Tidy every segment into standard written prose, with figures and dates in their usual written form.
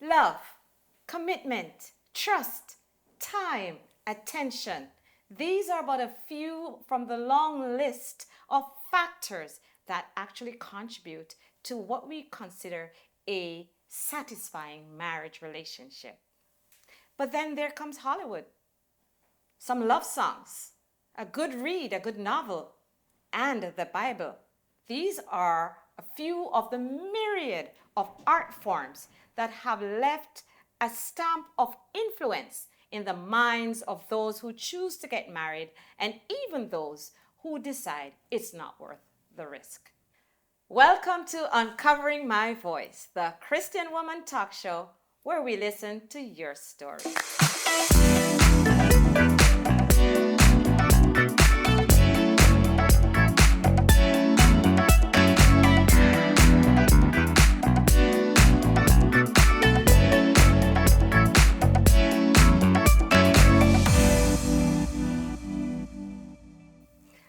love, commitment, trust, time, attention. These are but a few from the long list of factors that actually contribute to what we consider a satisfying marriage relationship. But then there comes Hollywood, some love songs, a good read, a good novel, and the Bible. These are a few of the myriad of art forms that have left a stamp of influence in the minds of those who choose to get married and even those who decide it's not worth the risk. Welcome to Uncovering My Voice, the Christian Woman talk show where we listen to your story.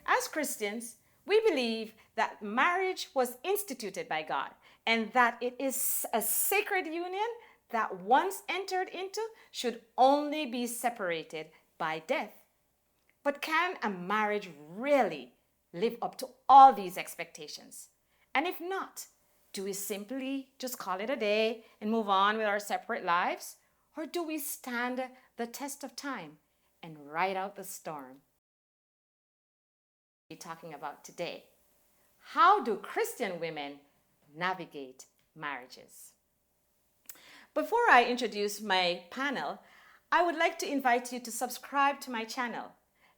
As Christians, we believe that marriage was instituted by God and that it is a sacred union that once entered into should only be separated by death. But can a marriage really live up to all these expectations? And if not, do we simply just call it a day and move on with our separate lives? Or do we stand the test of time and ride out the storm? We're talking about today. How do Christian women navigate marriages? Before I introduce my panel, I would like to invite you to subscribe to my channel.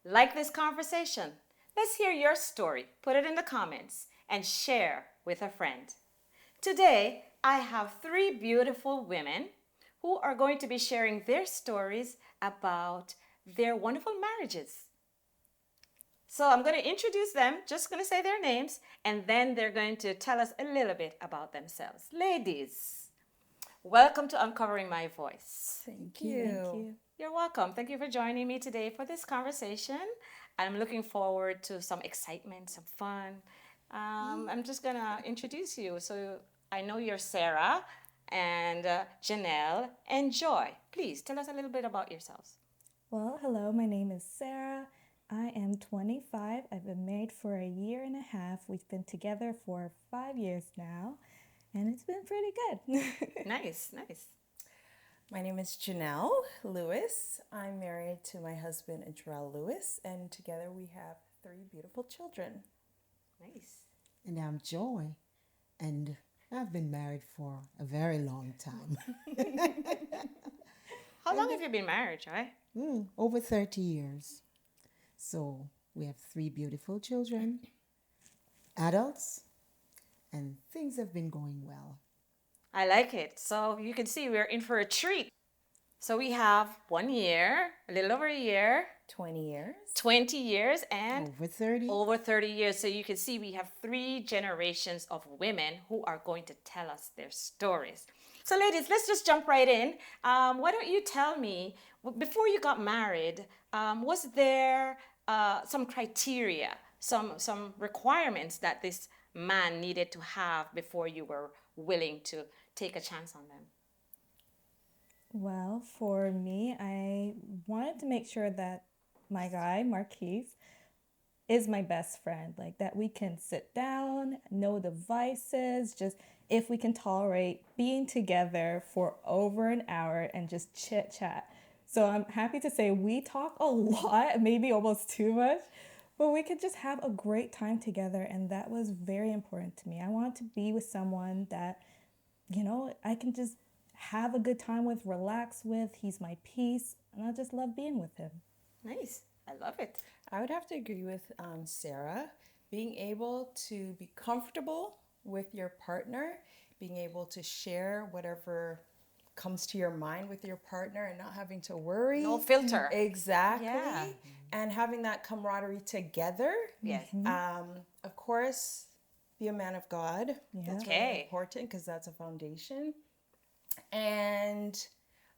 Like this conversation. Let's hear your story. Put it in the comments and share with a friend. Today, I have three beautiful women who are going to be sharing their stories about their wonderful marriages. So I'm going to introduce them, just going to say their names, and then they're going to tell us a little bit about themselves. Ladies, welcome to Uncovering My Voice. Thank you. You're welcome. Thank you for joining me today for this conversation. I'm looking forward to some excitement, some fun. I'm just going to introduce you. So I know you're Sarah and Janelle and Joy. Please tell us a little bit about yourselves. Well, hello, my name is Sarah. I am 25. I've been married for a year and a half. We've been together for 5 years now, and it's been pretty good. Nice. My name is Janelle Lewis. I'm married to my husband, Terrell Lewis, and together we have 3 beautiful children. Nice. And I'm Joy, and I've been married for a very long time. How long have you been married, Joy? Over 30 years. So we have 3 beautiful children, adults, and things have been going well. I like it. So you can see we're in for a treat. So we have 1 year, a little over a year, 20 years. 20 years, and Over 30. years. So you can see we have 3 generations of women who are going to tell us their stories. So ladies, let's just jump right in. Why don't you tell me, before you got married, was there some criteria, some requirements that this man needed to have before you were willing to take a chance on them? Well, for me, I wanted to make sure that my guy, Marquise, is my best friend. Like that we can sit down, no devices, just if we can tolerate being together for over an hour and just chit chat. So I'm happy to say we talk a lot, maybe almost too much, but we could just have a great time together. And that was very important to me. I wanted to be with someone that, I can just have a good time with, relax with. He's my peace, and I just love being with him. Nice. I love it. I would have to agree with Sarah. Being able to be comfortable with your partner, being able to share whatever comes to your mind with your partner and not having to worry. No filter. Exactly. Yeah. And having that camaraderie together. Yes. Of course, be a man of God. Yeah. That's Okay. very important because that's a foundation. And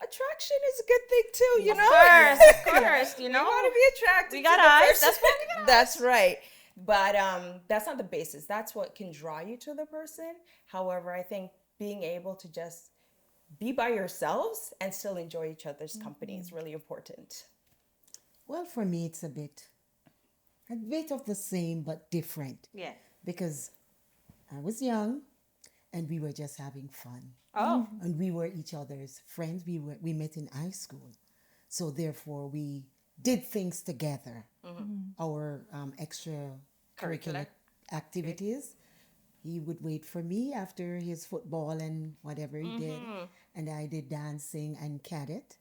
attraction is a good thing too, you know? Of course, You want to be attracted We got to the eyes. person. That's why we got eyes. That's right. But that's not the basis. That's what can draw you to the person. However, I think being able to just be by yourselves and still enjoy each other's company is really important. Well, for me, it's a bit of the same but different Yeah. because I was young and we were just having fun. Oh. And we were each other's friends. We met in high school. So therefore we did things together. Our extracurricular activities. He would wait for me after his football and whatever he did. And I did dancing and cadet.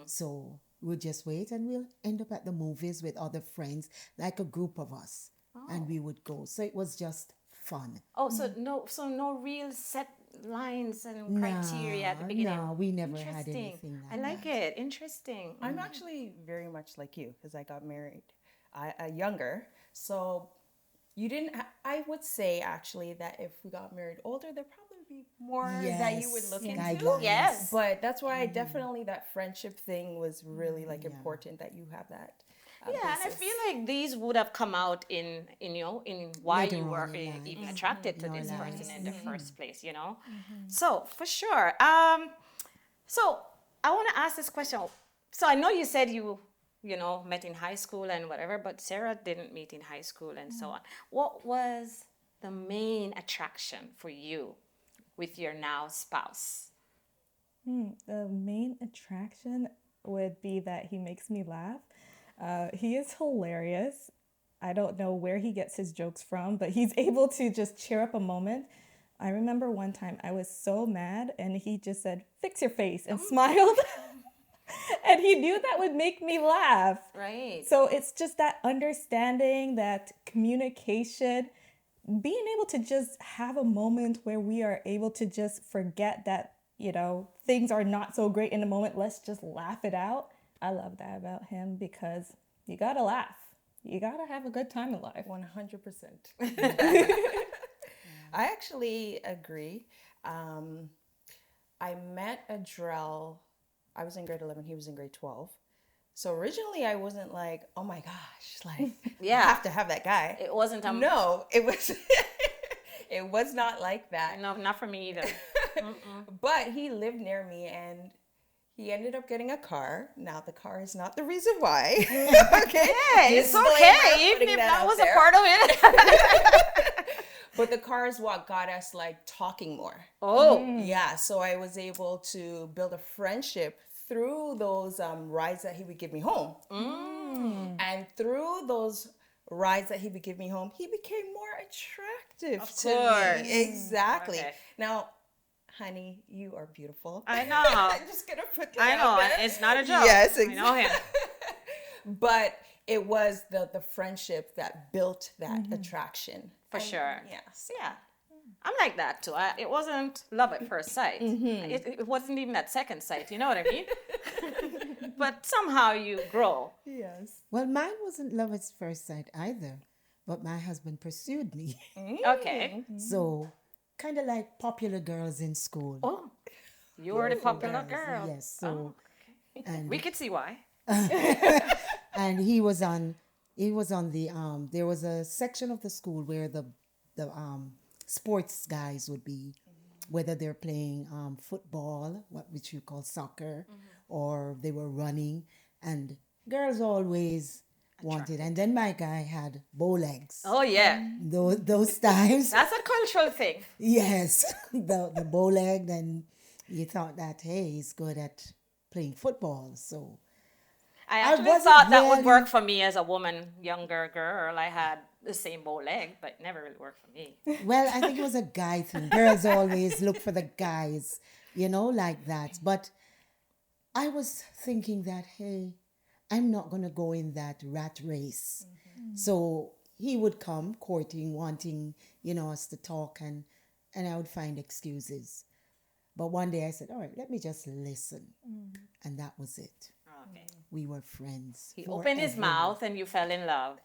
So we'll just wait and we'll end up at the movies with other friends, like a group of us. And we would go. So it was just fun. Oh, so no real set lines and criteria at the beginning. No, we never had Interesting. anything like I like it. Interesting. I'm actually very much like you because I got married younger. So you didn't, I would say actually that if we got married older, there'd probably be more that you would Yes, look into. guidelines. Yes. But that's why definitely that friendship thing was really like important that you have that. Yeah, and I basis. feel like these would have come out in why Later you on were in life. even attracted to In our this lives. person in the first place, you know. So for sure. So I want to ask this question. So I know you said you met in high school and whatever, but Sarah didn't meet in high school and so on. What was the main attraction for you with your now spouse? The main attraction would be that he makes me laugh. He is hilarious. I don't know where he gets his jokes from, but he's able to just cheer up a moment. I remember one time I was so mad and he just said, "Fix your face," and smiled. And he knew that would make me laugh. Right. So it's just that understanding, that communication, being able to just have a moment where we are able to just forget that, things are not so great in the moment. Let's just laugh it out. I love that about him because you gotta laugh. You gotta have a good time in life. 100%. I actually agree. I met Adrel. I was in grade 11. He was in grade 12. So originally I wasn't like, oh my gosh, like Yeah. I have to have that guy. It wasn't No, it was it was not like that. No, not for me either. But he lived near me and he ended up getting a car. Now the car is not the reason why. Okay. Hey, it's Disclaimer, okay, even putting if that out was there. a part of it. But the car is what got us like talking more. Oh. Yeah, so I was able to build a friendship through those rides that he would give me home. And through those rides that he would give me home, he became more attractive to course. me. Exactly. Okay. Now, honey, you are beautiful. I know. I'm just gonna put that I know. out there. It's not a joke. Yes, I know him. But it was the friendship that built that attraction. For sure. Yes. Yeah. I'm like that too. It wasn't love at first sight. It wasn't even at second sight. You know what I mean? But somehow you grow. Yes. Well, mine wasn't love at first sight either, but my husband pursued me. Okay. So, kind of like popular girls in school. Oh, you were the popular Girls, girl. Yes. So, and We could see why. and he was on the there was a section of the school where the sports guys would be, whether they're playing football, which you call soccer, or they were running, and girls always wanted. And then my guy had bow legs. Oh yeah. Those times, That's a cultural thing. yes, the bow leg, and you thought that, hey, he's good at playing football, so. I actually wasn't thought that would really- work for me as a woman, younger girl. I had the same bow leg, but it never really worked for me. Well, I think it was a guy thing. Girls always look for the guys, like that. But I was thinking that, hey, I'm not going to go in that rat race. So he would come courting, wanting, us to talk, and I would find excuses. But one day I said, all right, let me just listen. And that was it. Okay. We were friends. He opened his forever. mouth and you fell in love.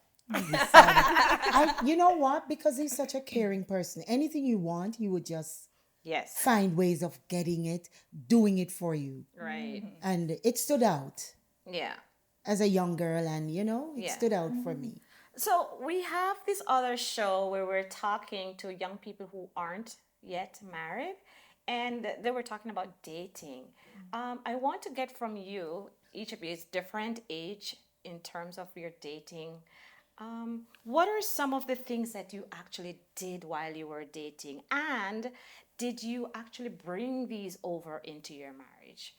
You know what? Because he's such a caring person. Anything you want, he would just Yes. find ways of getting it, doing it for you. Right. And it stood out Yeah. as a young girl, and it Yeah. stood out for me. So we have this other show where we're talking to young people who aren't yet married, and they were talking about dating. I want to get from you, each of you is different age in terms of your dating. What are some of the things that you actually did while you were dating? And did you actually bring these over into your marriage?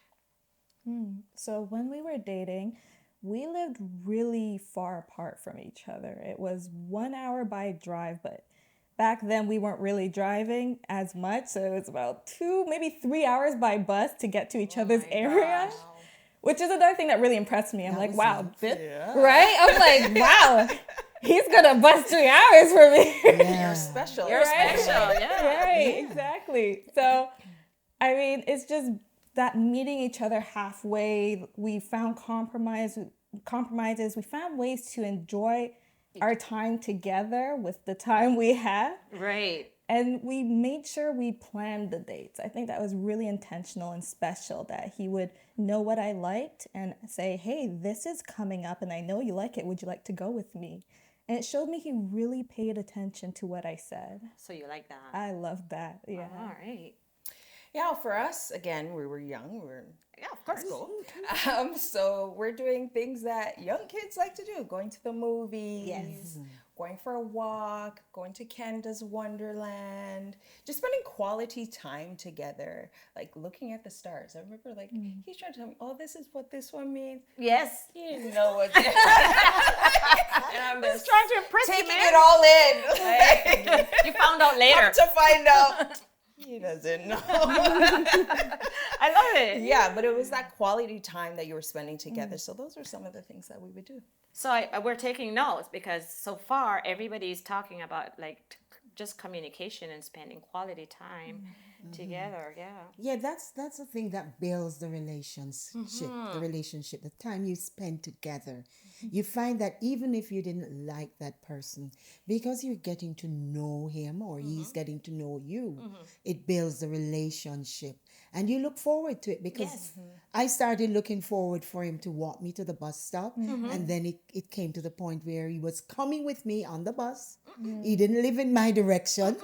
So when we were dating, we lived really far apart from each other. It was 1 hour by drive, but back then we weren't really driving as much. So it was about 2, maybe 3 hours by bus to get to each other's area. Which is another thing that really impressed me. I'm like, wow, right? I'm like, wow, he's gonna bust 3 hours for me. You're special. You're special, yeah. Right, exactly. So, I mean, it's just that meeting each other halfway. We found compromises. We found ways to enjoy our time together with the time we had. Right. And we made sure we planned the dates. I think that was really intentional and special, that he would know what I liked and say, hey, this is coming up and I know you like it. Would you like to go with me? And it showed me he really paid attention to what I said. So you like that? I love that. Yeah. All right. Yeah, for us, again, we were young. We were Yeah, of course. school. So we're doing things that young kids like to do, going to the movies, going for a walk, going to Canada's Wonderland, just spending quality time together, like looking at the stars. I remember he's trying to tell me, oh, this is what this one means. Yes. He didn't know what and I'm Just trying to impress you, taking man. it all in. You found out later. Come to find out. He doesn't know. I love it. Yeah, but it was that quality time that you were spending together. So those are some of the things that we would do. So we're taking notes because so far everybody's talking about just communication and spending quality time together. Yeah. Yeah, that's the thing that builds the relationship, the time you spend together. You find that even if you didn't like that person, because you're getting to know him or he's getting to know you, it builds the relationship. And you look forward to it because I started looking forward for him to walk me to the bus stop. And then it came to the point where he was coming with me on the bus. He didn't live in my direction,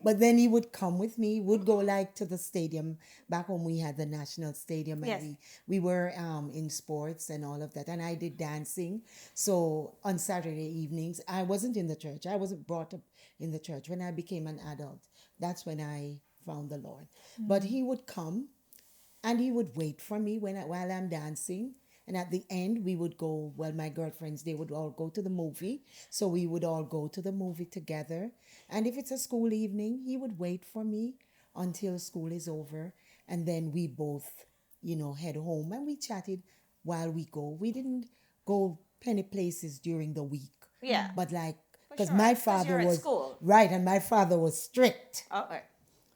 but then he would come with me, would go to the stadium. Back when we had the national stadium and we were in sports and all of that. And I did dancing. So on Saturday evenings, I wasn't in the church. I wasn't brought up in the church. When I became an adult, that's when I found the Lord. But he would come and he would wait for me while I'm dancing. And at the end, we would go, my girlfriends, they would all go to the movie. So we would all go to the movie together. And if it's a school evening, he would wait for me until school is over. And then we both, head home. And we chatted while we go. We didn't go plenty places during the week. Yeah. But because sure. my 'Cause father you're at was, school. right, and my father was strict. Okay.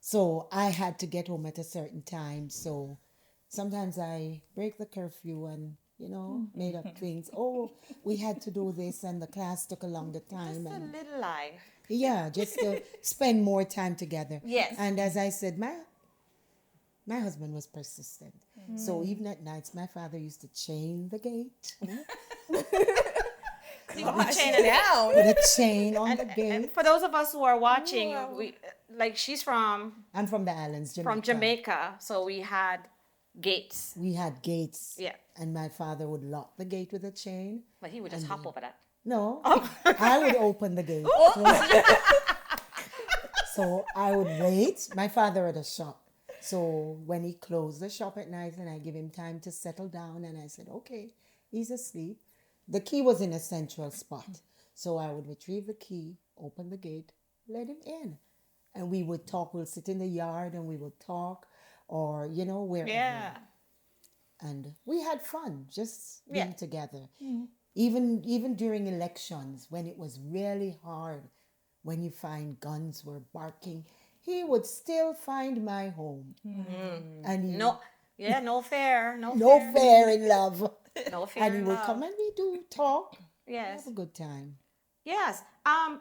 So I had to get home at a certain time. So sometimes I break the curfew and, made up things. Oh, we had to do this and the class took a longer time. Just a And little life. yeah, just to spend more time together. Yes. And as I said, my husband was persistent. So even at nights, my father used to chain the gate. You can put chain it down. Put a chain on the gate. And for those of us who are watching, she's from I'm from the islands, Jamaica. from Jamaica, so we had gates. We had gates. Yeah. And my father would lock the gate with a chain. But he would just hop over that. No, I would open the gate. So I would wait. My father had a shop. So when he closed the shop at night and I give him time to settle down and I said, okay, he's asleep. The key was in a central spot. So I would retrieve the key, open the gate, let him in. And we would talk. We'll sit in the yard and we would talk or, wherever. Yeah. And we had fun just being together. Even during elections, when it was really hard, when you find guns were barking, he would still find my home. And No fair. no fair in love. No fair. And he in would love. come and we do talk. Yes. Have a good time. Yes.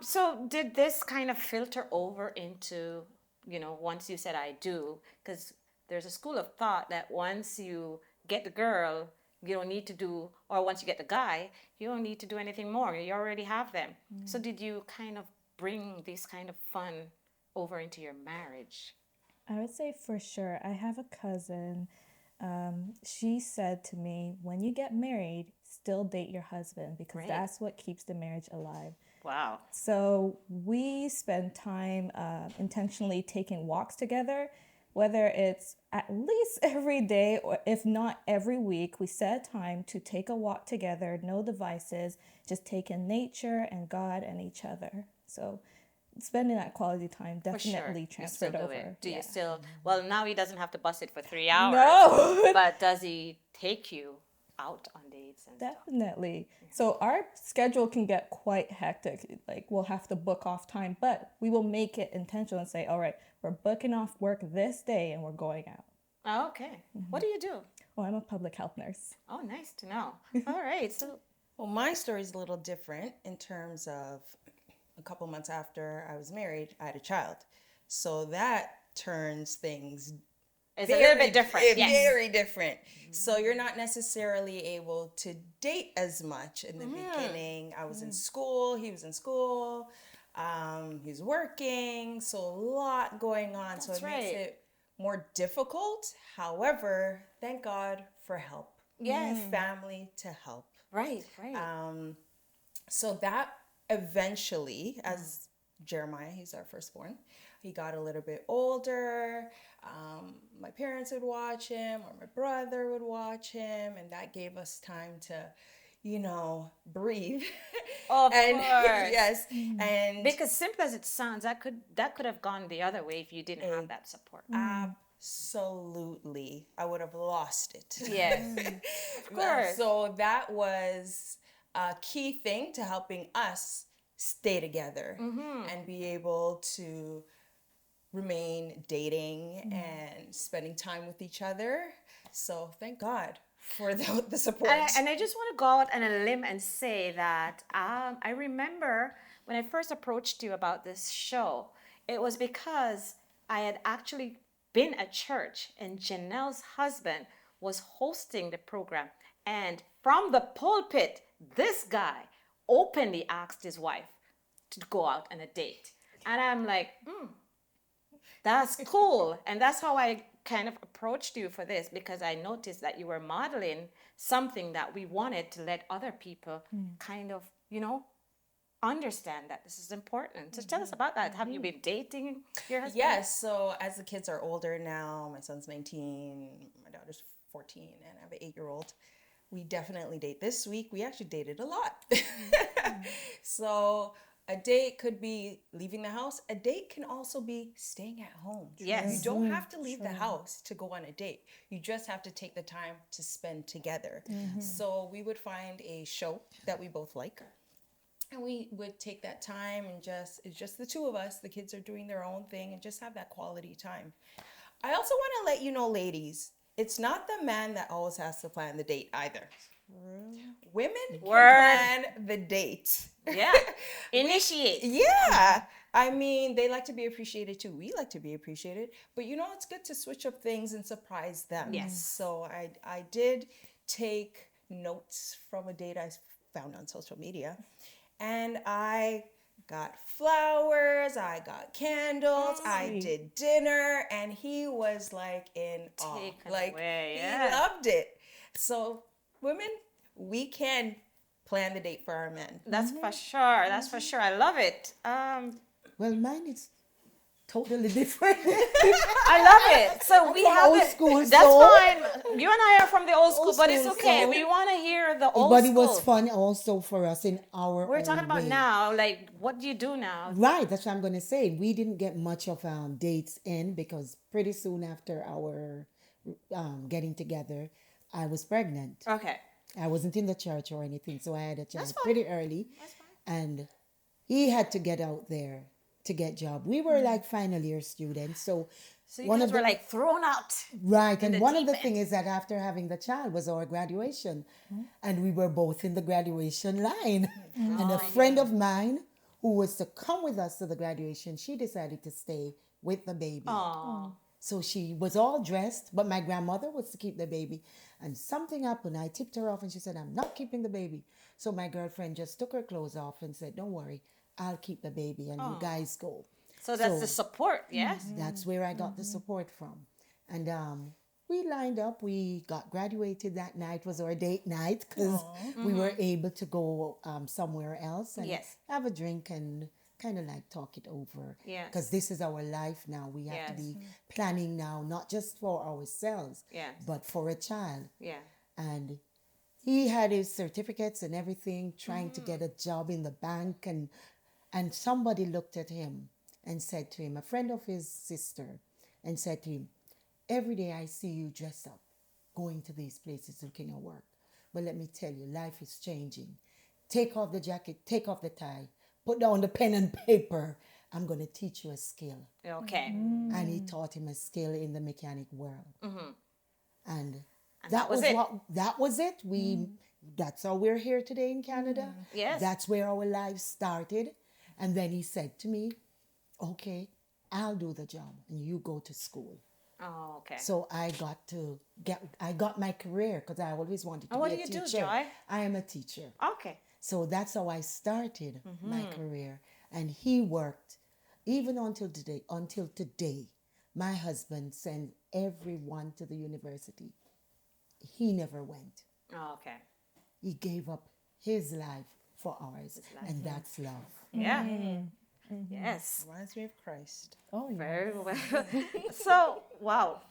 So did this kind of filter over into, once you said I do, because there's a school of thought that once you get the girl, you don't need to do, or once you get the guy, you don't need to do anything more. You already have them. So did you kind of bring this kind of fun over into your marriage? I would say for sure. I have a cousin. She said to me, when you get married, still date your husband because Right. that's what keeps the marriage alive. Wow. So we spend time intentionally taking walks together, whether it's at least every day or if not every week. We set a time to take a walk together, no devices, just take in nature and God and each other. So spending that quality time For sure. definitely You still transferred do over. it. Do you Yeah. still? Well, now he doesn't have to bust it for 3 hours. No. But does he take you out on dates and stuff? Definitely. So our schedule can get quite hectic. Like we'll have to book off time, but we will make it intentional and say, all right, we're booking off work this day and we're going out. Oh, okay. What do you do? Oh, I'm a public health nurse. Oh, nice to know. All right. So, Well, my story is a little different in terms of a couple months after I was married, I had a child. So that turns things it's a little bit different. Yes. very different. So you're not necessarily able to date as much in the beginning. I was in school, he was in school, he's working, so a lot going on. So That's it makes right. it more difficult. However, thank God for help. Yes. Family to help. Right. Right. So that eventually, as Jeremiah, he's our firstborn, he got a little bit older. My parents would watch him, or my brother would watch him, and that gave us time to, breathe. Of and course. yes, and Because simple as it sounds, that could have gone the other way if you didn't have that support. absolutely, I would have lost it. Yes. Of course. So that was a key thing to helping us stay together and be able to remain dating and spending time with each other. So thank God for the support. And I just want to go out on a limb and say that I remember when I first approached you about this show, it was because I had actually been at church and Janelle's husband was hosting the program. And from the pulpit, this guy openly asked his wife to go out on a date. And I'm like, that's cool. And that's how I kind of approached you for this, because I noticed that you were modeling something that we wanted to let other people kind of, understand that this is important. So tell us about that. Have you been dating your husband? Yes. So as the kids are older now, my son's 19, my daughter's 14, and I have an 8-year-old. We definitely date. This week, we actually dated a lot. So a date could be leaving the house. A date can also be staying at home. Yes. You don't have to leave the house to go on a date. You just have to take the time to spend together. So we would find a show that we both like. And we would take that time and it's just the two of us. The kids are doing their own thing and just have that quality time. I also want to let you know, ladies, it's not the man that always has to plan the date either. Women can plan the date. Yeah. Initiate. Yeah. I mean, they like to be appreciated too. We like to be appreciated. But it's good to switch up things and surprise them. Yes. So I did take notes from a date I found on social media. And I got flowers, I got candles, I did dinner, and he was like in awe. Taken Like away, he yeah. loved it. So women, we can plan the date for our men. That's for sure. That's for sure. I love it. Well, mine is totally different. I love it. So we have old it. school, That's so- fine. You and I are from the old school, Old but it's school, okay. so- We want to hear the old But school. it was fun also for us in our We're talking own about way. now, like what do you do now? Right, that's what I'm going to say. We didn't get much of dates in because pretty soon after our getting together, I was pregnant. Okay. I wasn't in the church or anything, so I had a child fine. pretty early. That's fine. And he had to get out there to get job. We were like final year students, so So you guys were the- like thrown out. right. And the one of the deep things is that after having the child was our graduation, and we were both in the graduation line. And a friend of mine who was to come with us to the graduation, she decided to stay with the baby. Aww. So she was all dressed, but my grandmother was to keep the baby. And something happened. I tipped her off and she said, I'm not keeping the baby. So my girlfriend just took her clothes off and said, don't worry, I'll keep the baby and you guys go. So that's the support, yes? That's where I got the support from. And we lined up. We got graduated that night, was our date night, because we were able to go somewhere else and Yes. have a drink and kind of like talk it over. Yes. Because this is our life now. We have to Yes. be planning now, not just for ourselves, Yes. but for a child. Yeah. And he had his certificates and everything, trying to get a job in the bank. And somebody looked at him and said to him, a friend of his sister, and said to him, every day I see you dress up, going to these places looking at work. But let me tell you, life is changing. Take off the jacket, take off the tie, put down the pen and paper. I'm going to teach you a skill. Okay. And he taught him a skill in the mechanic world. And that was it. That was it. That's how we're here today in Canada. Yes. That's where our lives started. And then he said to me, okay, I'll do the job and you go to school. Oh, okay. So I got my career because I always wanted to And what be do a you teacher. do, Joy? I am a teacher. Okay. So that's how I started my career. And he worked even until today. Until today, my husband sends everyone to the university. He never went. Oh, okay. He gave up his life for ours. And that's love. Yeah. Yes. Reminds me of Christ. Oh, yeah. Very well. So, wow.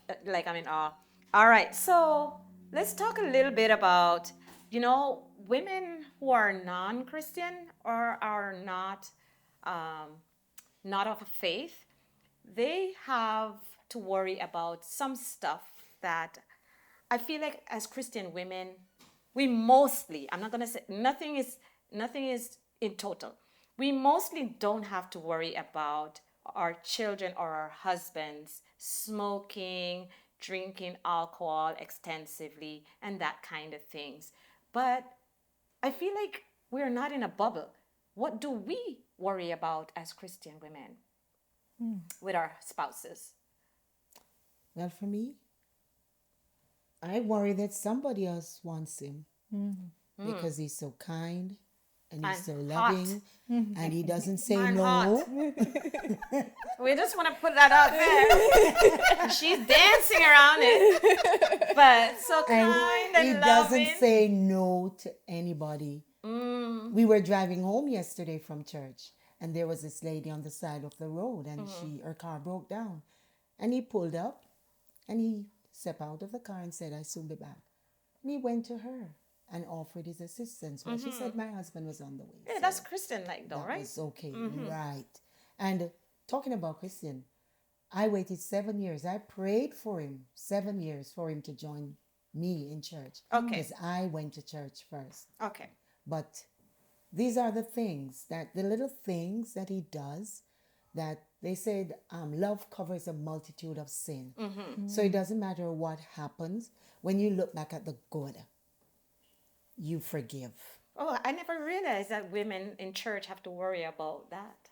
All right. So, let's talk a little bit about, women who are non-Christian or are not of a faith. They have to worry about some stuff that I feel like as Christian women, we mostly, I'm not going to say, nothing is in total. We mostly don't have to worry about our children or our husbands smoking, drinking alcohol extensively, and that kind of things. But I feel like we're not in a bubble. What do we worry about as Christian women with our spouses? Well, for me, I worry that somebody else wants him because he's so kind and he's so And hot. loving and he doesn't say And no. hot. We just want to put that out there. She's dancing around it. But so kind and he loving. doesn't say no to anybody. We were driving home yesterday from church and there was this lady on the side of the road and her car broke down. And he pulled up and he stepped out of the car and said, "I'll soon be back." And he went to her and offered his assistance. Well, she said my husband was on the way. Yeah, so that's Christian-like though, that right? was okay, right. And talking about Christian, I waited 7 years. I prayed for him 7 years for him to join me in church. Okay. Because I went to church first. Okay. But these are the little things that he does that they said love covers a multitude of sin. So it doesn't matter what happens. When you look back at the good, you forgive. Oh, I never realized that women in church have to worry about that.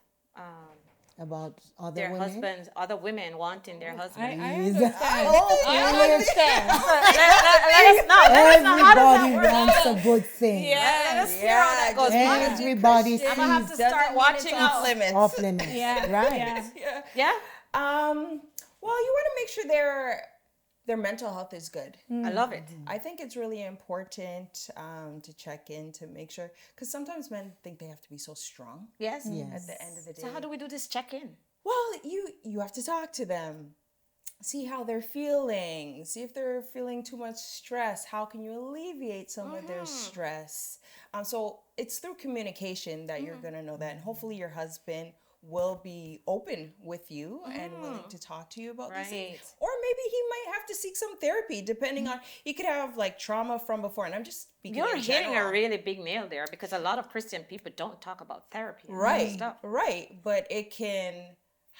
About other Their women. husbands, other women wanting their husbands. I understand. Oh, I understand. Let us know. How does everybody that work? wants a good thing. Let us hear how that goes. Everybody I'm gonna have to sees start watching out. limits. off limits. Yeah. Right. Yeah. Yeah, Well, you want to make sure their mental health is good. I love it. I think it's really important to check in to make sure, because sometimes men think they have to be so strong Yes. at the end of the day. So how do we do this check-in? Well, you have to talk to them, see how they're feeling, see if they're feeling too much stress. How can you alleviate some of their stress? So it's through communication that you're gonna know that, and hopefully your husband will be open with you and willing to talk to you about these things. Right. Or maybe he might have to seek some therapy, depending on, he could have like trauma from before. And I'm just speaking You're in hitting a general. really big nail there because a lot of Christian people don't talk about therapy. And Right, stuff. right. But it can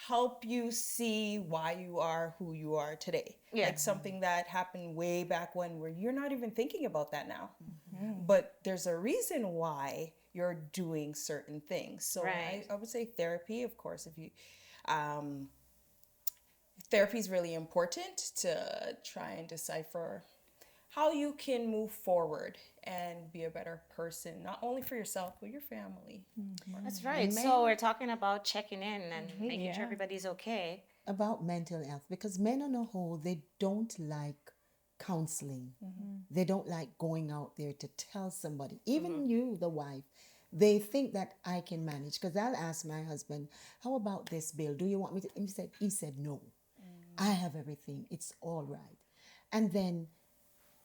help you see why you are who you are today. Yeah. Like something that happened way back when where you're not even thinking about that now. But there's a reason why you're doing certain things. So Right. I would say therapy, of course, if you therapy is really important to try and decipher how you can move forward and be a better person, not only for yourself, but your family. That's right. So we're talking about checking in and making sure Yeah. everybody's okay. About mental health, because men on a whole, they don't like counseling. They don't like going out there to tell somebody, even you, the wife. They think that I can manage, because I'll ask my husband, how about this bill? Do you want me to? And he said no. I have everything. It's all right. And then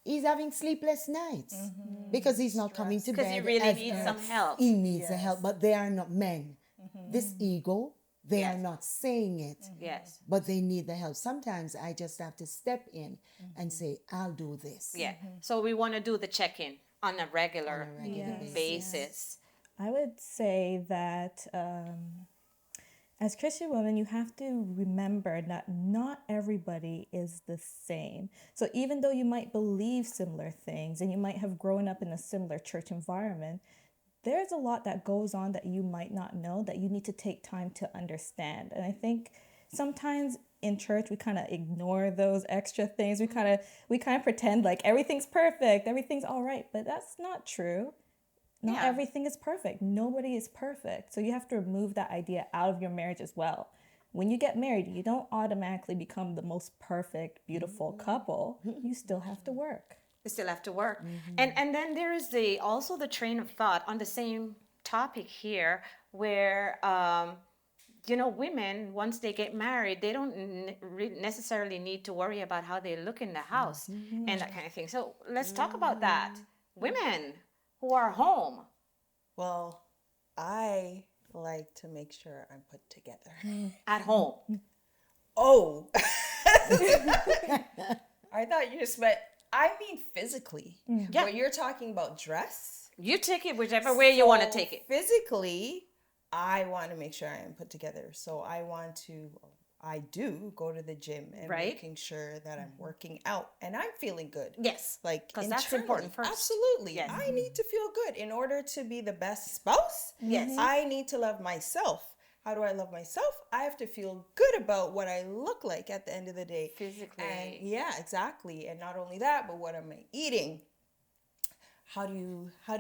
he's having sleepless nights because he's not coming to Because bed. you really as need early. some help. He needs the help, but they are not men. This ego, they are not saying it, Yes. but they need the help. Sometimes I just have to step in and say, I'll do this. Yeah. So we want to do the check-in on a regular, Yes, basis. I would say that as Christian women, you have to remember that not everybody is the same. So even though you might believe similar things and you might have grown up in a similar church environment, there's a lot that goes on that you might not know that you need to take time to understand. And I think sometimes in church we kind of ignore those extra things. We kind of pretend like everything's perfect, everything's all right, but that's not true. Not Yeah. everything is perfect. Nobody is perfect. So you have to remove that idea out of your marriage as well. When you get married, you don't automatically become the most perfect, beautiful couple. You still have to work. We still have to work. And then there is also the train of thought on the same topic here where women, once they get married, they don't necessarily need to worry about how they look in the house and that kind of thing. So let's talk about that. Women who are home. Well, I like to make sure I'm put together. At home. Oh, I thought you just meant, I mean physically. Yeah. But you're talking about dress. You take it whichever way you want to So take it. Physically, I want to make sure I am put together. So I do go to the gym and Right. making sure that I'm working out and I'm feeling good. Yes. Like, Because that's internally. important first. Absolutely. Yes. I need to feel good in order to be the best spouse. Yes. I need to love myself. How do I love myself? I have to feel good about what I look like at the end of the day. Physically. And yeah, exactly. And not only that, but what am I eating? How do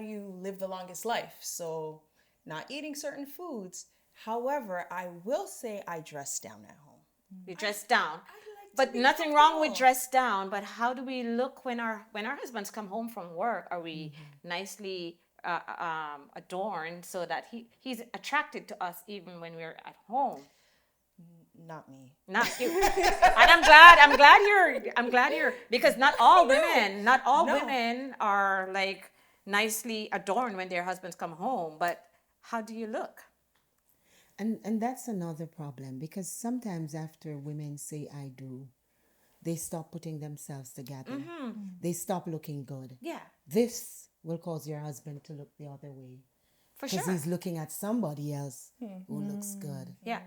you live the longest life? So not eating certain foods. However, I will say I dress down at home. You dress down. I like to But be nothing wrong with comfortable. dress down. But how do we look when our husbands come home from work? Are we nicely adorned so that he's attracted to us even when we're at home? Not me. Not you. And I'm glad you're because not all women are like nicely adorned when their husbands come home. But how do you look? And that's another problem, because sometimes after women say I do, they stop putting themselves together. They stop looking good. Yeah, This will cause your husband to look the other way, for because sure. he's looking at somebody else who looks good. Yeah.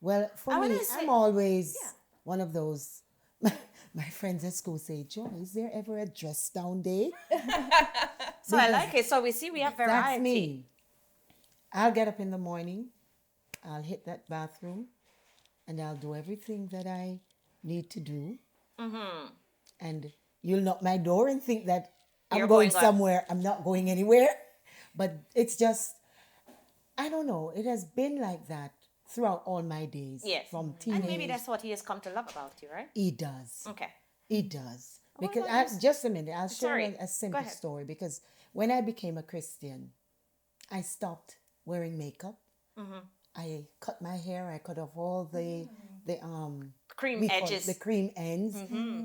Well, for I me, wanna say- I'm always one of those. My friends at school say, "Joy, is there ever a dress down day?" So I like it. So we have variety. That's me. I'll get up in the morning, I'll hit that bathroom, and I'll do everything that I need to do. And you'll knock my door and think that I'm You're going going somewhere. I'm not going anywhere. But it's just, I don't know. It has been like that throughout all my days. Yes. From teenage. And maybe that's what he has come to love about you, right? He does. Okay. He does. What Because about just a minute, I'll share Sorry. a simple ahead. story. Because when I became a Christian, I stopped wearing makeup. I cut my hair. I cut off all the Cream we call it edges. the cream ends.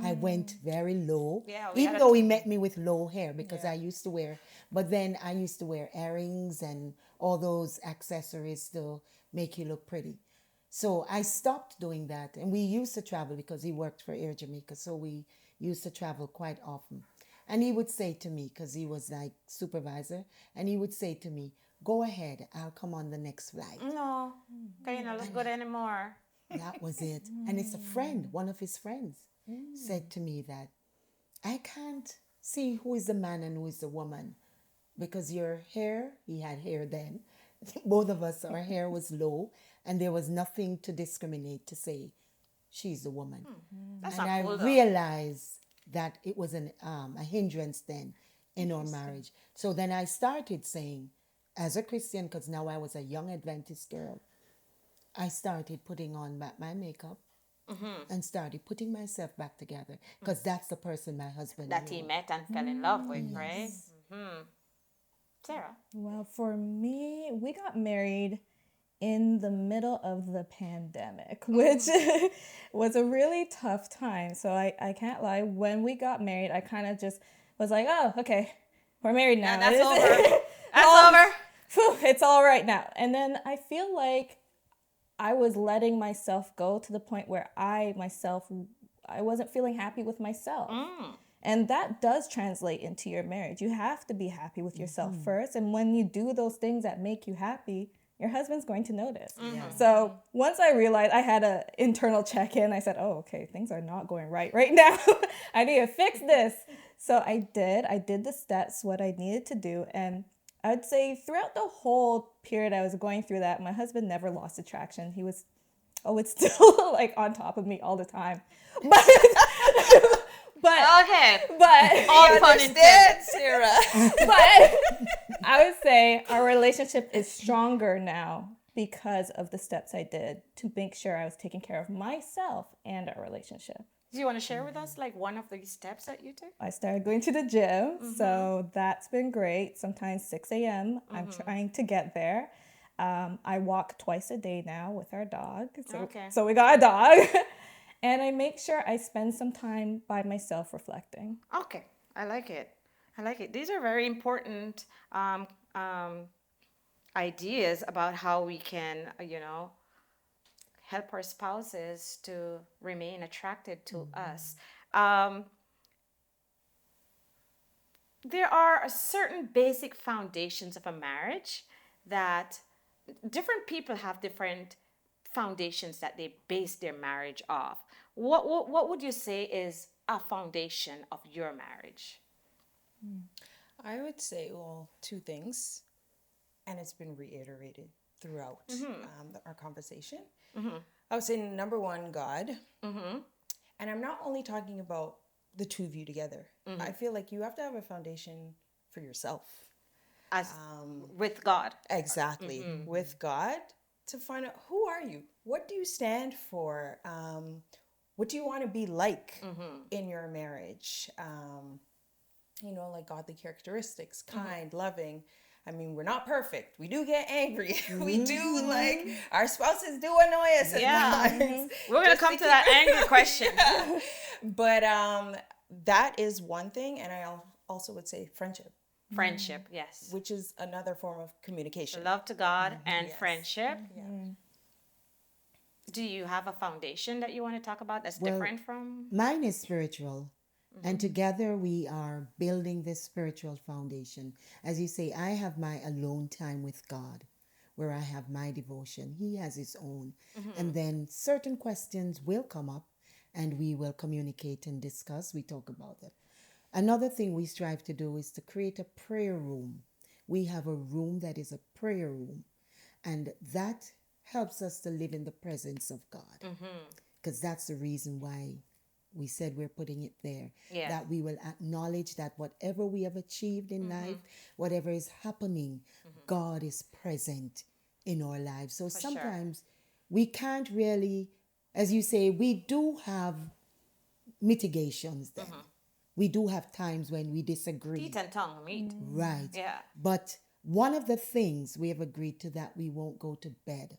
I went very low. Yeah, we even had a- though he met me with low hair, because I used to wear. But then I used to wear earrings and all those accessories to make you look pretty. So I stopped doing that, and we used to travel because he worked for Air Jamaica. So we used to travel quite often. And he would say to me, because he was like supervisor, and he would say to me, "Go ahead, I'll come on the next flight." No, okay, you don't look good anymore. That was it. And it's a friend, one of his friends, said to me that I can't see who is the man and who is the woman, because your hair, he had hair then, both of us, our hair was low, and there was nothing to discriminate to say she's the woman. That's And not I cool, though. realized that it was a hindrance then in our marriage. So then I started saying, as a Christian, because now I was a young Adventist girl, I started putting on my makeup and started putting myself back together, because that's the person my husband That he knew. met and fell in love with, right? Sarah? Well, for me, we got married in the middle of the pandemic, which was a really tough time. So I can't lie. When we got married, I kind of just was like, oh, okay, we're married now. That's It is- over. That's over. Phew, it's all right now. And then I feel like I was letting myself go to the point where I wasn't feeling happy with myself. And that does translate into your marriage. You have to be happy with yourself first. And when you do those things that make you happy, your husband's going to notice. So once I realized, I had an internal check-in. I said, oh, okay, things are not going right now. I need to fix this. So I did the steps, what I needed to do. And I'd say throughout the whole period I was going through that, my husband never lost attraction. He was always still like on top of me all the time. But Okay. but All pun intended. Sarah. but I would say our relationship is stronger now because of the steps I did to make sure I was taking care of myself and our relationship. Do you want to share with us like one of these steps that you took? I started going to the gym, so that's been great. Sometimes 6 a.m. I'm trying to get there. I walk twice a day now with our dog. So we got a dog. And I make sure I spend some time by myself reflecting. Okay, I like it. These are very important ideas about how we can, help our spouses to remain attracted to us. There are certain basic foundations of a marriage that different people have different foundations that they base their marriage off. What would you say is a foundation of your marriage? I would say, well, two things, and it's been reiterated throughout our conversation. I would say number one, God. And I'm not only talking about the two of you together. I feel like you have to have a foundation for yourself. As with God. Exactly. With God, to find out, who are you? What do you stand for? What do you want to be like in your marriage? Like godly characteristics, kind, loving. I mean, we're not perfect. We do get angry. We do, our spouses do annoy us at times. We're going to come to that anger question. But that is one thing. And I also would say friendship. Friendship, yes. Which is another form of communication. Love to God and friendship. Do you have a foundation that you want to talk about that's different from? Mine is spiritual. And together we are building this spiritual foundation. As you say, I have my alone time with God, where I have my devotion. He has his own. And then certain questions will come up and we will communicate and discuss. We talk about it. Another thing we strive to do is to create a prayer room. We have a room that is a prayer room. And that helps us to live in the presence of God. Because that's the reason why we said we're putting it there. That we will acknowledge that whatever we have achieved in life, whatever is happening, God is present in our lives. So sometimes we can't really, as you say, we do have mitigations then. We do have times when we disagree. Teeth and tongue meet. Right. Yeah. But one of the things we have agreed to that we won't go to bed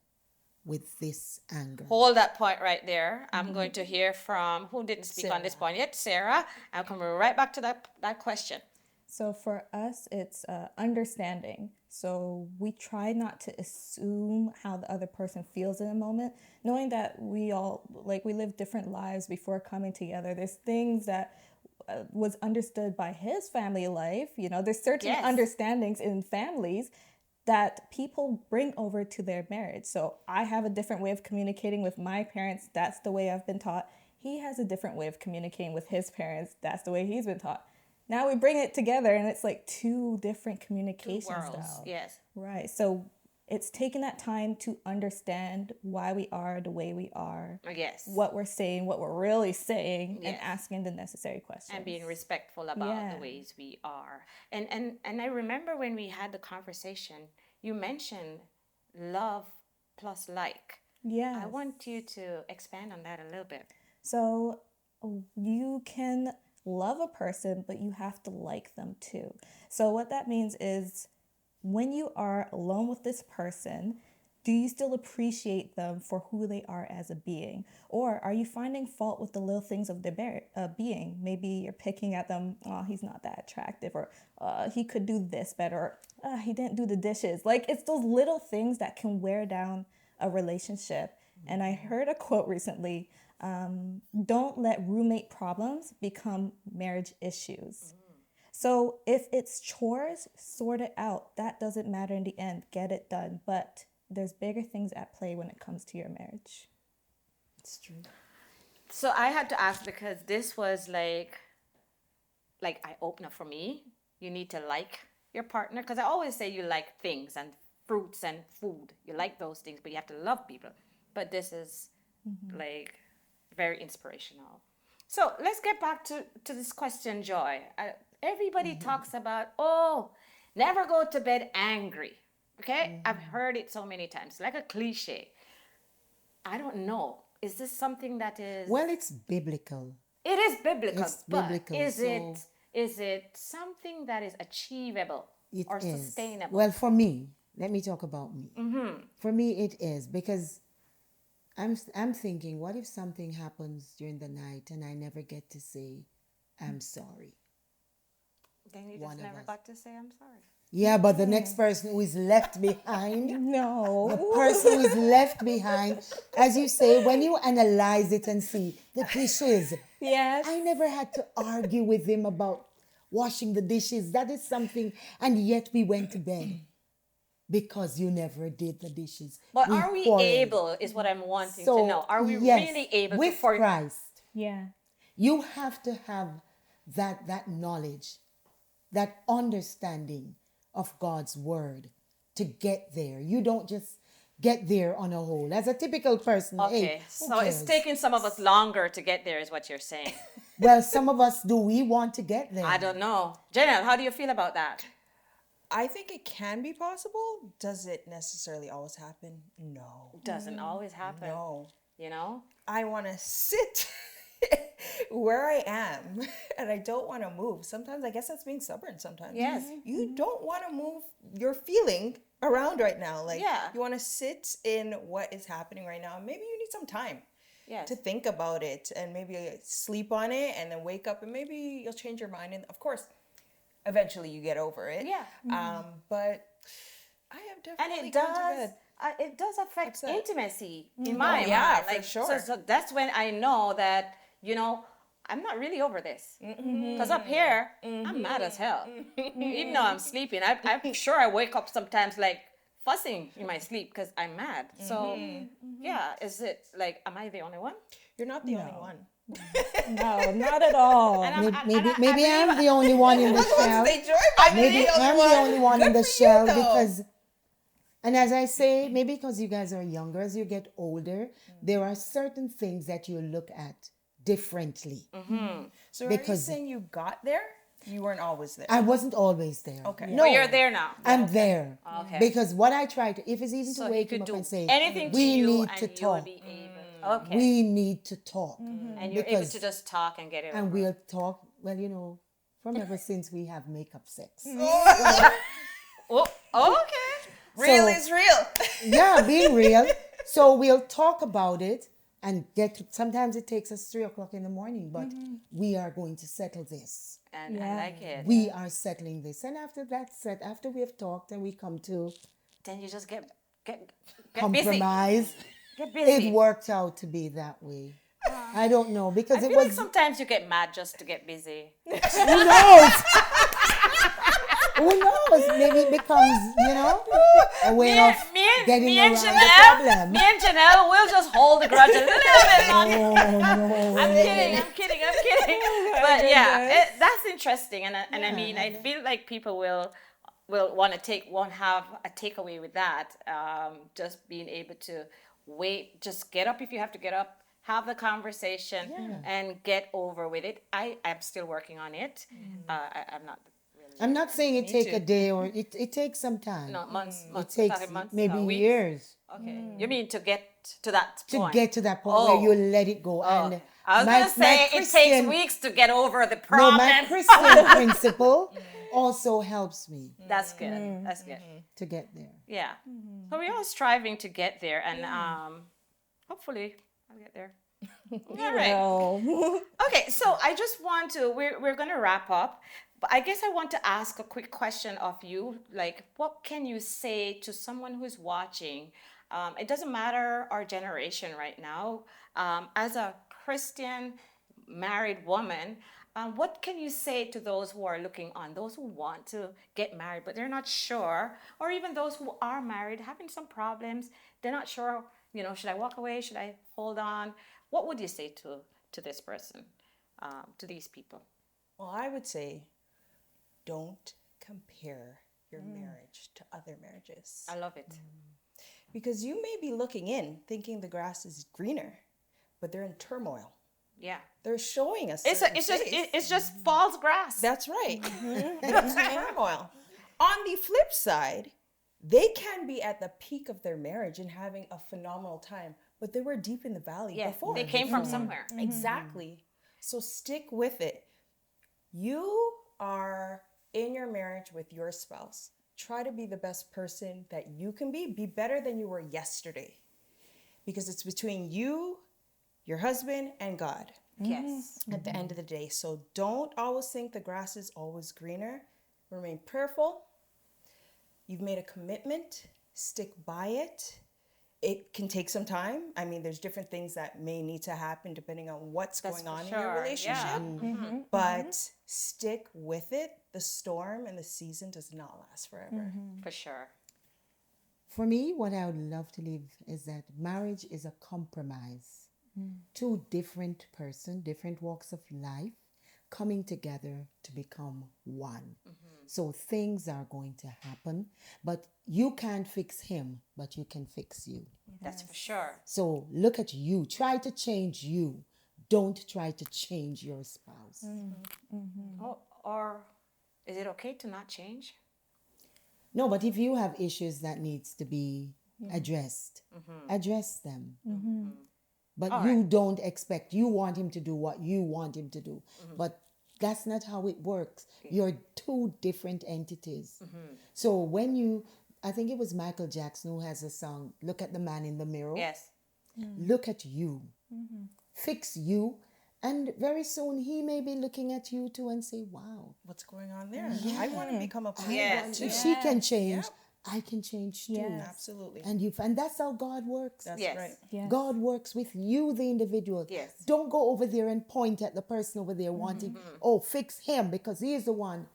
with this anger. Hold that point right there. I'm going to hear from who didn't speak on this point yet, Sarah. I'll come right back to that question. So for us, it's understanding. So we try not to assume how the other person feels in a moment, knowing that we live different lives before coming together. There's things that was understood by his family life. There's certain understandings in families that people bring over to their marriage. So I have a different way of communicating with my parents. That's the way I've been taught. He has a different way of communicating with his parents. That's the way he's been taught. Now we bring it together and it's like two different communication styles. Yes. Right. So it's taking that time to understand why we are the way we are, Yes. what we're saying, what we're really saying, and Yes. asking the necessary questions. And being respectful about Yeah. the ways we are. And I remember when we had the conversation, you mentioned love plus like. Yeah. I want you to expand on that a little bit. So you can love a person, but you have to like them too. So what that means is when you are alone with this person, do you still appreciate them for who they are as a being? Or are you finding fault with the little things of their being? Maybe you're picking at them, oh, he's not that attractive, or he could do this better, or he didn't do the dishes. Like, it's those little things that can wear down a relationship. And I heard a quote recently, don't let roommate problems become marriage issues. So if it's chores, sort it out. That doesn't matter in the end. Get it done. But there's bigger things at play when it comes to your marriage. It's true. So I had to ask because this was like eye opener for me. You need to like your partner, because I always say you like things and fruits and food. You like those things, but you have to love people. But this is like very inspirational. So let's get back to this question, Joy. Everybody talks about, never go to bed angry. Okay? I've heard it so many times, like a cliche. I don't know. Is this something that is... Well, it's biblical. It is biblical, It's but biblical, is it something that is achievable It or is. sustainable? Well, for me, let me talk about me. For me, it is, because I'm thinking, what if something happens during the night and I never get to say, I'm sorry? Then you One just of never us. got to say I'm sorry. Yeah, but the next person who is left behind, the No. person who is left behind, as you say, when you analyze it and see the dishes, Yes. I never had to argue with him about washing the dishes. That is something, and yet we went to bed because you never did the dishes. But are we quarreled. able, is what I'm wanting So, to know. Are we yes, really able with to forgive? Christ? Yeah. You have to have that knowledge, that understanding of God's word to get there. You don't just get there on a whole. As a typical person, Okay, hey, who so it's cares? taking some of us longer to get there is what you're saying. Well, some of us, do we want to get there? I don't know. Janelle, how do you feel about that? I think it can be possible. Does it necessarily always happen? No. Doesn't always happen. No. You know? I want to sit where I am and I don't want to move. Sometimes I guess that's being stubborn sometimes. Yes. You don't want to move your feeling around right now. Like, Yeah. you want to sit in what is happening right now. Maybe you need some time Yes. to think about it and maybe sleep on it and then wake up and maybe you'll change your mind. And of course, eventually you get over it. Yeah. But I have And definitely it gone to does. bed. It does affect Upset. intimacy in my mind. yeah, for Like, sure. So that's when I know that, I'm not really over this. Because up here, I'm mad as hell. Even though I'm sleeping, I'm sure I wake up sometimes like fussing in my sleep because I'm mad. So, yeah, is it like, am I the only one? You're not the only one. No, not at all. And I'm- Maybe I'm the only one in the shell. Maybe I'm the only one in the shell because, and as I say, maybe because you guys are younger, as you get older, there are certain things that you look at differently. So are you Because- saying you got there? You weren't always there. I wasn't always there. Okay. No, Or you're there now. I'm there. Okay. Because what I try to, if it's even So to he wake could him up do and say, anything to we you need and to you talk. will be able. Okay. We need to talk. And you're able because- to just talk and get it And over. we'll talk, well, from ever since we have makeup sex. Oh, okay. Real So- is real. Yeah, being real. So we'll talk about it and sometimes it takes us 3:00 in the morning, but we are going to settle this. And I Yeah. like it. We are settling this. And after that's set, after we have talked and we come to Then you just get busy. compromise, Get busy. it worked out to be that way. I don't know, I because feel it like was, sometimes you get mad just to get busy. who knows? Who knows? Maybe it becomes, a way of getting around the problem. Me and Janelle will just hold the grudge a little bit longer. Oh, no. I'm kidding. But yeah, that's interesting. And I mean, I feel like people will will want to won't have a takeaway with that. Just being able to wait, just get up if you have to get up, have the conversation, and get over with it. I'm still working on it. I'm not really. I'm not saying it take too. a day or it takes some time. No, months. It Months. takes Talking months. maybe Weeks. years Okay. You mean to get to that to point? get to that point where you let it go. And I was my- gonna say my it takes Christian- weeks to get over the No, problem. my Christian principle also helps me That's good. That's good. to get there. Yeah. So we're all striving to get there, and hopefully I'll get there. All right. No. Okay. So I just want to. We're gonna wrap up, but I guess I want to ask a quick question of you. Like, what can you say to someone who's watching? It doesn't matter our generation right now. As a Christian married woman, what can you say to those who are looking on, those who want to get married but they're not sure, or even those who are married having some problems, they're not sure, should I walk away, should I hold on? What would you say to this person, to these people? Well, I would say don't compare your marriage to other marriages. I love it. Because you may be looking in thinking the grass is greener, but they're in turmoil. Yeah. They're showing us. It's just false grass. That's right. It's turmoil. On the flip side, they can be at the peak of their marriage and having a phenomenal time, but they were deep in the valley before. They came from somewhere. Exactly. So stick with it. You are in your marriage with your spouse. Try to be the best person that you can be. Be better than you were yesterday. Because it's between you, your husband, and God Yes. at the end of the day. So don't always think the grass is always greener. Remain prayerful. You've made a commitment. Stick by it. It can take some time. I mean, there's different things that may need to happen depending on what's going on in your relationship. Yeah. But stick with it. The storm and the season does not last forever. For sure. For me, what I would love to leave is that marriage is a compromise. Two different persons, different walks of life, coming together to become one. So things are going to happen, but you can't fix him, but you can fix you. That's for sure. So look at you. Try to change you. Don't try to change your spouse. Or is it okay to not change? No, but if you have issues that needs to be addressed, address them. But you don't expect, you want him to do what you want him to do. But that's not how it works. You're two different entities. So when I think it was Michael Jackson who has a song, Look at the Man in the Mirror. Yes. Look at you. Fix you. And very soon he may be looking at you too and say, wow. What's going on there? I want to become a part of Yes. that too. If she can change, I can change too. Yes. Absolutely. And that's how God works. That's Yes. right. Yes. God works with you, the individual. Yes. Don't go over there and point at the person over there wanting, fix him because he is the one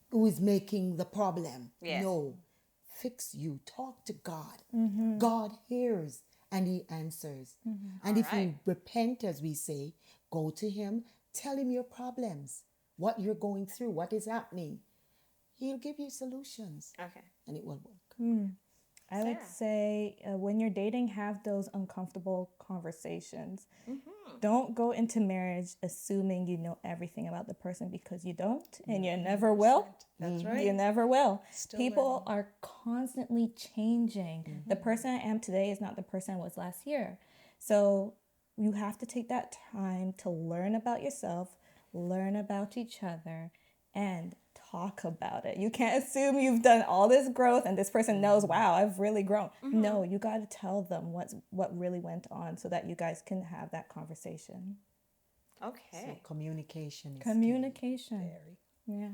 who is making the problem. Yes. No, fix you. Talk to God. God hears and he answers. And if you repent, as we say, go to him, tell him your problems, what you're going through, what is happening. He'll give you solutions Okay. and it will work. I would say when you're dating, have those uncomfortable conversations. Don't go into marriage assuming you know everything about the person because you don't and you never will. That's right. You never will. Still People are constantly changing. The person I am today is not the person I was last year. So you have to take that time to learn about yourself, learn about each other, and talk about it. You can't assume you've done all this growth and this person knows, wow, I've really grown. No, you got to tell them what really went on so that you guys can have that conversation. Okay. So communication is Communication. Yeah.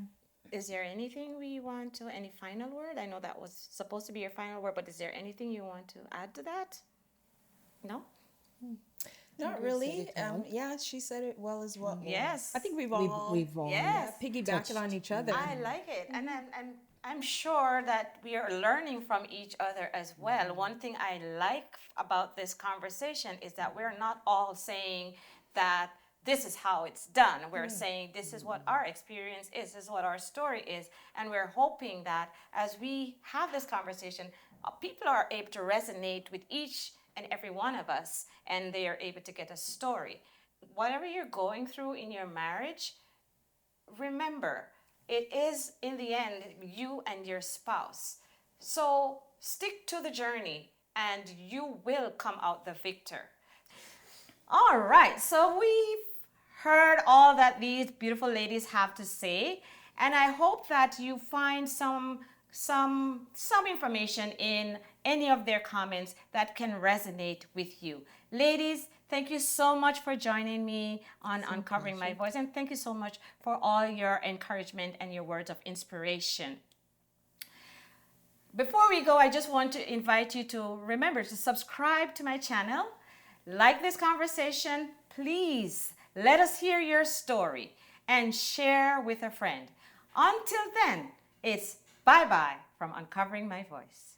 Is there anything any final word? I know that was supposed to be your final word, but is there anything you want to add to that? No? Not really. Yeah, she said it well as well. Yes. I think we've key. all We've all Yes. piggybacked on each other. I like it. And I'm sure that we are learning from each other as well. One thing I like about this conversation is that we're not all saying that this is how it's done. We're saying this is what our experience is, this is what our story is. And we're hoping that as we have this conversation, people are able to resonate with each and every one of us, and they are able to get a story. Whatever you're going through in your marriage, remember, it is in the end you and your spouse. So stick to the journey and you will come out the victor. All right, so we've heard all that these beautiful ladies have to say, and I hope that you find some information in any of their comments that can resonate with you. Ladies, thank you so much for joining me on Uncovering My Voice, and thank you so much for all your encouragement and your words of inspiration. Before we go, I just want to invite you to remember to subscribe to my channel, like this conversation, please let us hear your story, and share with a friend. Until then, it's bye-bye from Uncovering My Voice.